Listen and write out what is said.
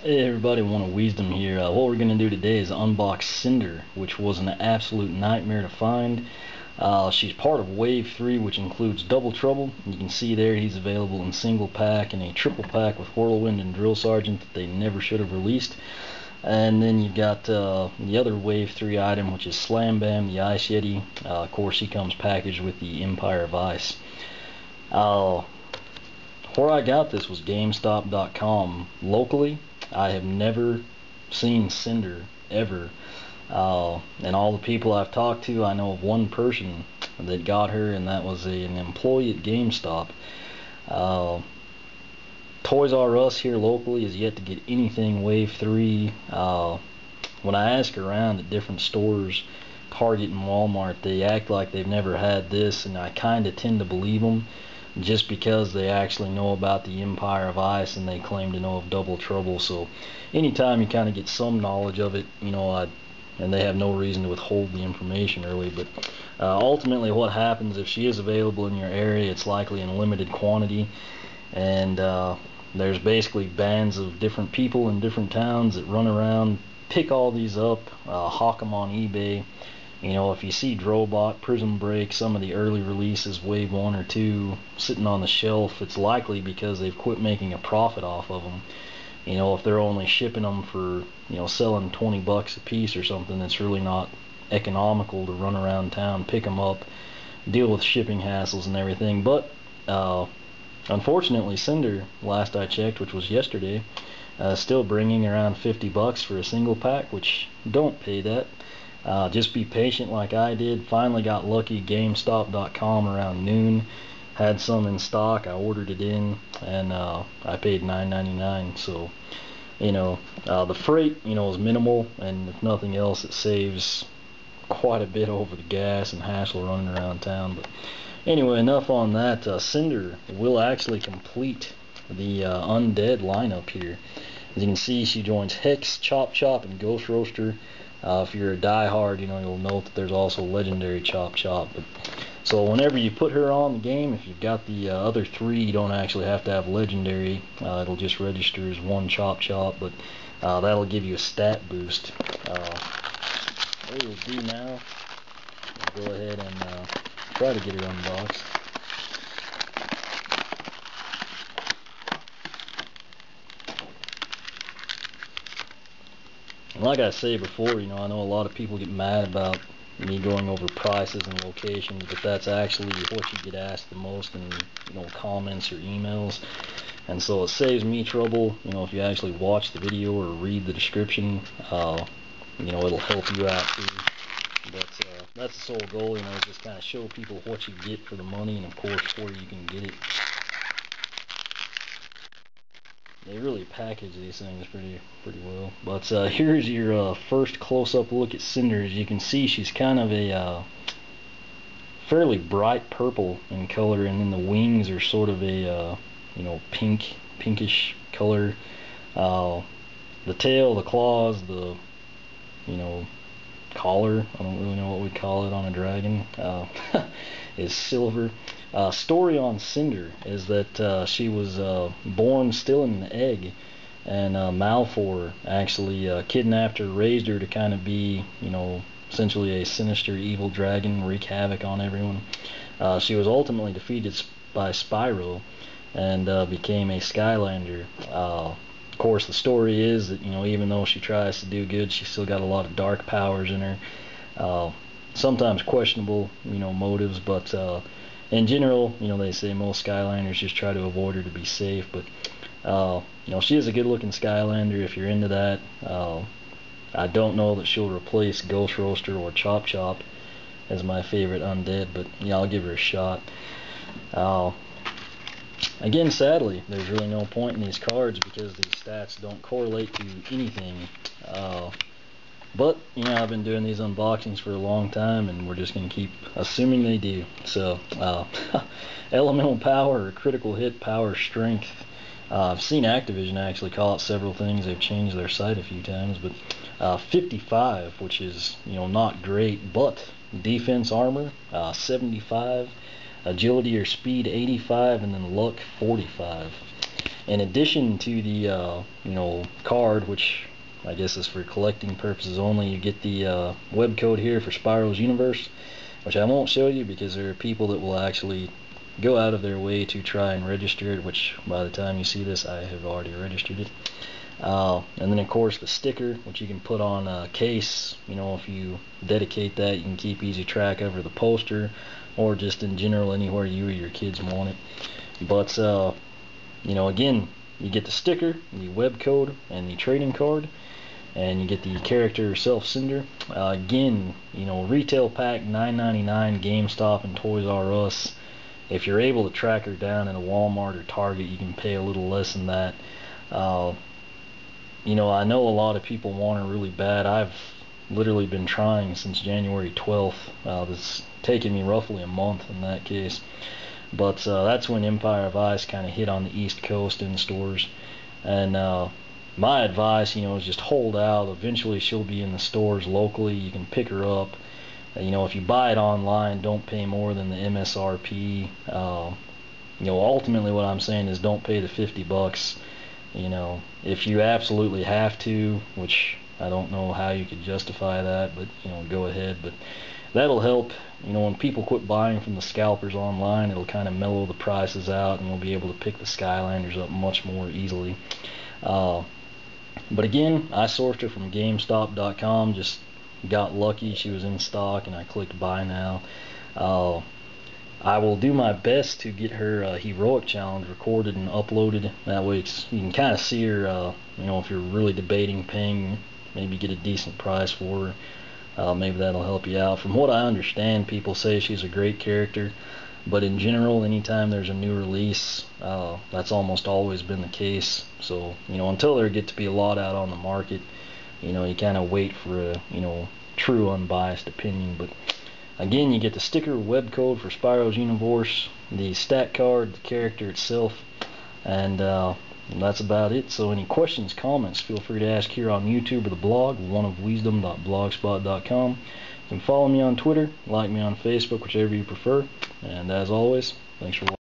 Hey everybody, One of Wisdom here. What we're going to do today is unbox Cynder, which was an absolute nightmare to find. She's part of Wave 3, which includes Double Trouble. You can see there he's available in single pack and a triple pack with Whirlwind and Drill Sergeant that they never should have released. And then you've got the other Wave 3 item, which is Slam Bam, the Ice Yeti. Of course, he comes packaged with the Empire of Ice. Where I got this was GameStop.com. Locally, I have never seen Cynder ever, and all the people I've talked to, I know of one person that got her, and that was an employee at GameStop. Toys R Us here locally is yet to get anything Wave 3. When I ask around at different stores, Target and Walmart, they act like they've never had this, and I kind of tend to believe them, just because they actually know about the Empire of Ice and they claim to know of Double Trouble. So anytime you kind of get some knowledge of it, and they have no reason to withhold the information really, but ultimately what happens if she is available in your area, it's likely in limited quantity, and there's basically bands of different people in different towns that run around, pick all these up, hawk them on eBay. If you see Drobot, Prism Break, some of the early releases, Wave 1 or 2, sitting on the shelf, it's likely because they've quit making a profit off of them. If they're only shipping them for, selling 20 bucks a piece or something, it's really not economical to run around town, pick them up, deal with shipping hassles and everything. But unfortunately, Cynder, last I checked, which was yesterday, still bringing around 50 bucks for a single pack, which don't pay that. Just be patient like I did. Finally got lucky. GameStop.com around noon had some in stock. I ordered it in, and I paid $9.99. So the freight is minimal, and if nothing else, it saves quite a bit over the gas and hassle running around town. But anyway, enough on that. Cynder will actually complete the undead lineup here. As you can see, she joins Hex, Chop Chop, and Ghost Roaster. If you're a diehard, you'll note that there's also Legendary Chop Chop. So whenever you put her on the game, if you've got the other three, you don't actually have to have Legendary. It'll just register as one Chop Chop, but that'll give you a stat boost. What we'll do now is go ahead and try to get her unboxed. Like I say before, I know a lot of people get mad about me going over prices and locations, but that's actually what you get asked the most in comments or emails, and so it saves me trouble. If you actually watch the video or read the description, it'll help you out too. But that's the sole goal, just kind of show people what you get for the money, and of course where you can get it. They really package these things pretty well. But here's your first close-up look at Cynder. As you can see, she's kind of a fairly bright purple in color, and then the wings are sort of a pinkish color. The tail, the claws, the collar, I don't really know what we'd call it on a dragon, is silver. Story on Cynder is that she was born still in an egg, and Malfor actually kidnapped her, raised her to kind of be, essentially a sinister evil dragon, wreak havoc on everyone. She was ultimately defeated by Spyro and became a Skylander. Of course, the story is that, even though she tries to do good, she's still got a lot of dark powers in her. Sometimes questionable, motives, but in general, they say most Skylanders just try to avoid her to be safe. But she is a good-looking Skylander if you're into that. I don't know that she'll replace Ghost Roaster or Chop Chop as my favorite undead, but I'll give her a shot. Again, sadly, there's really no point in these cards because these stats don't correlate to anything. But, I've been doing these unboxings for a long time, and we're just going to keep assuming they do. So, elemental power, or critical hit, power, strength. I've seen Activision actually call it several things. They've changed their site a few times, but 55, which is, not great, but defense armor, 75, agility or speed, 85, and then luck, 45. In addition to the card, which I guess is for collecting purposes only, you get the web code here for Spyro's Universe, which I won't show you because there are people that will actually go out of their way to try and register it, which by the time you see this I have already registered it. And then of course the sticker, which you can put on a case. If you dedicate that, you can keep easy track over the poster, or just in general anywhere you or your kids want it. But again, you get the sticker, the web code, and the trading card, and you get the character herself, Cynder. Again, retail pack $9.99, GameStop and Toys R Us. If you're able to track her down in a Walmart or Target, you can pay a little less than that. I know a lot of people want her really bad. I've literally been trying since January 12th. It's taken me roughly a month in that case. But that's when Empire of Ice kind of hit on the East Coast in stores. And my advice, is just hold out. Eventually she'll be in the stores locally. You can pick her up. If you buy it online, don't pay more than the MSRP. Ultimately what I'm saying is don't pay the $50. If you absolutely have to, which I don't know how you could justify that, but go ahead. But that'll help. When people quit buying from the scalpers online, it'll kind of mellow the prices out, and we'll be able to pick the Skylanders up much more easily. But again, I sourced her from GameStop.com. Just got lucky; she was in stock, and I clicked buy now. I will do my best to get her heroic challenge recorded and uploaded. That way you can kind of see her, if you're really debating paying, maybe get a decent price for her. Maybe that'll help you out. From what I understand, people say she's a great character, but in general, anytime there's a new release, that's almost always been the case. So, until there get to be a lot out on the market, you kind of wait for a, true unbiased opinion. But again, you get the sticker, web code for Spyro's Universe, the stat card, the character itself, and that's about it. So any questions, comments, feel free to ask here on YouTube or the blog, oneofwisdom.blogspot.com. You can follow me on Twitter, like me on Facebook, whichever you prefer. And as always, thanks for watching.